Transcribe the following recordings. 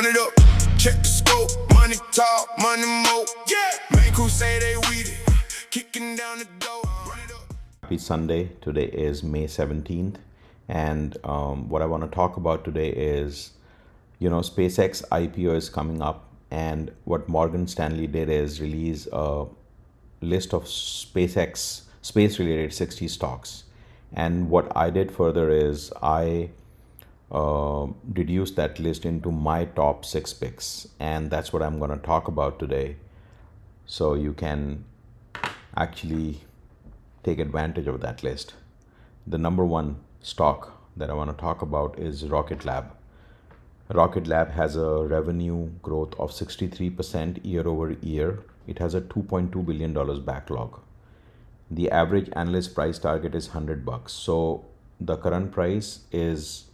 run it up. Check the scope, money talk, money mo. Yeah, main crew say they weed it, kicking down the door. Run it up. Happy Sunday. Today is May 17th. And what I want to talk about today is, SpaceX IPO is coming up. And what Morgan Stanley did is release a list of SpaceX space-related 60 stocks. And what I did further is I reduced that list into my top 6 picks. And that's what I'm going to talk about today. So you can actually take advantage of that list. The number one stock that I want to talk about is Rocket Lab. Rocket Lab has a revenue growth of 63% year over year. It has a $2.2 billion backlog. The average analyst price target is $100. So the current price is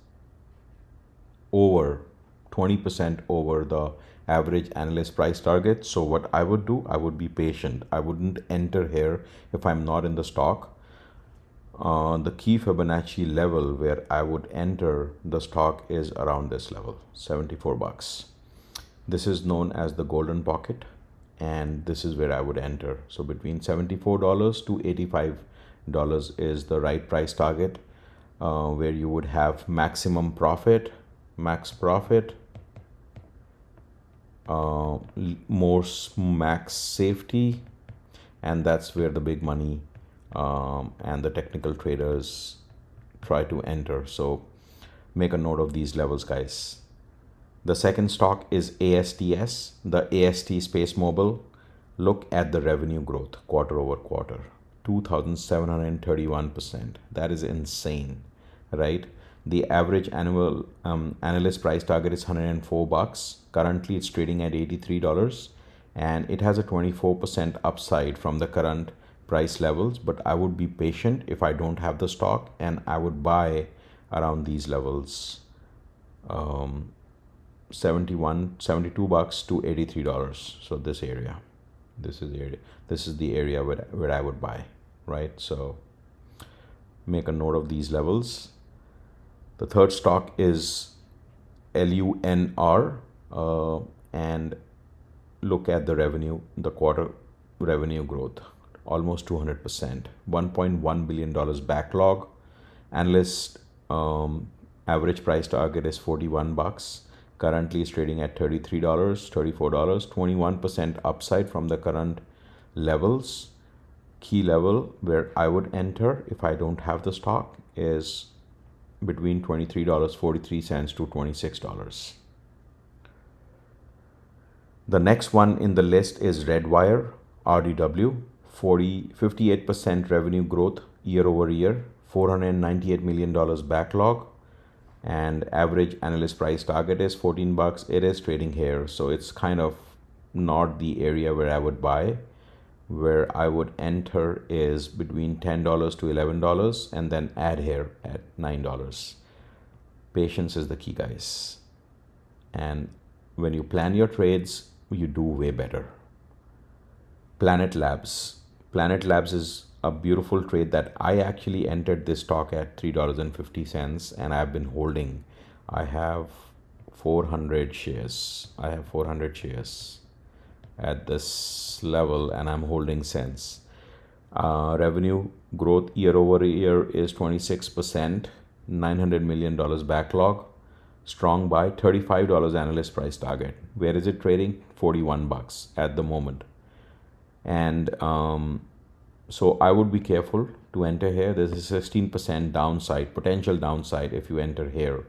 over 20% over the average analyst price target. So what I would do, I would be patient. I wouldn't enter here if I'm not in the stock. The key Fibonacci level where I would enter the stock is around this level, $74. This is known as the golden pocket, and this is where I would enter. So between $74 to $85 is the right price target, where you would have maximum profit, max profit, max safety, and that's where the big money and the technical traders try to enter. So make a note of these levels, guys. The second stock is ASTS, the AST SpaceMobile. Look at the revenue growth quarter over quarter, 2,731%. That is insane, right? The average annual analyst price target is $104. Currently, it's trading at $83, and it has a 24% upside from the current price levels. But I would be patient if I don't have the stock, and I would buy around these levels, $72 to $83. So this is the area where I would buy, right? So make a note of these levels. The third stock is LUNR, and look at the revenue, the quarter revenue growth, almost 200%, $1.1 billion backlog. Analyst average price target is $41. Currently is trading at $33, $34, 21% upside from the current levels. Key level where I would enter if I don't have the stock is between $23.43 to $26. The next one in the list is Redwire, RDW, 58% revenue growth year over year, $498 million backlog, and average analyst price target is $14. It is trading here, so it's kind of not the area where I would buy. Where I would enter is between $10 to $11, and then add here at $9. Patience is the key, guys. And when you plan your trades, you do way better. Planet Labs. Planet Labs is a beautiful trade that I actually entered this stock at $3.50, and I've been holding. I have 400 shares. At this level, and I'm holding since. Revenue growth year over year is 26%, $900 million backlog. Strong buy, $35 analyst price target. Where is it trading? $41 at the moment. And so I would be careful to enter here. There's a 16% downside, potential downside if you enter here.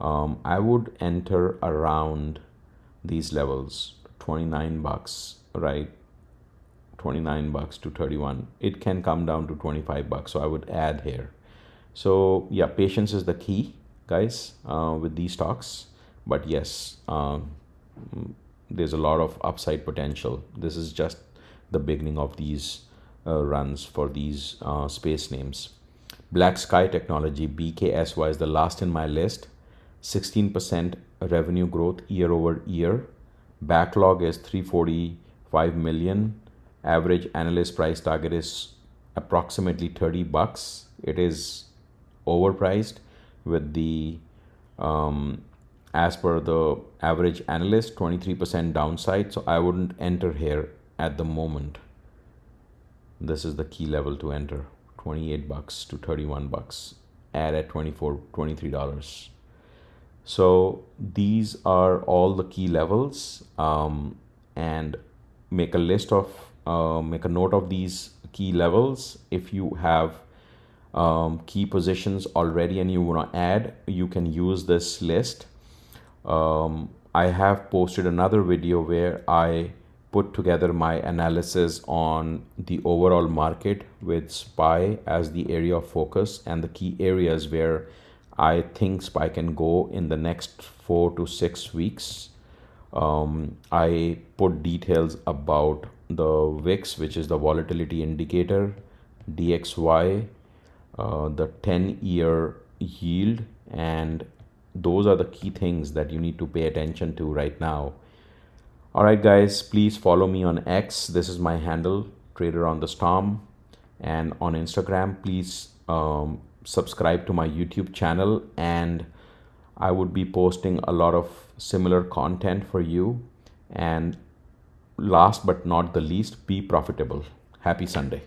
I would enter around these levels, $29, right? $29 to $31. It can come down to $25, so I would add here. So yeah, patience is the key, guys, with these stocks. But yes, there's a lot of upside potential. This is just the beginning of these runs for these space names. Black Sky Technology, BKSY, is the last in my list. 16% revenue growth year over year. Backlog is $345 million. Average analyst price target is approximately $30. It is overpriced with the as per the average analyst, 23% downside. So I wouldn't enter here at the moment. This is the key level to enter, 28 bucks to 31 bucks, add at $23. So these are all the key levels, and make a list of, make a note of these key levels. If you have key positions already and you want to add, you can use this list. I have posted another video where I put together my analysis on the overall market with SPY as the area of focus and the key areas where I think SPY can go in the next 4 to 6 weeks. I put details about the VIX, which is the volatility indicator, DXY, the 10-year yield, and those are the key things that you need to pay attention to right now. All right, guys, please follow me on X. This is my handle, Trader on the Storm. And on Instagram, please subscribe to my YouTube channel. And I would be posting a lot of similar content for you. And last but not the least, be profitable. Happy Sunday.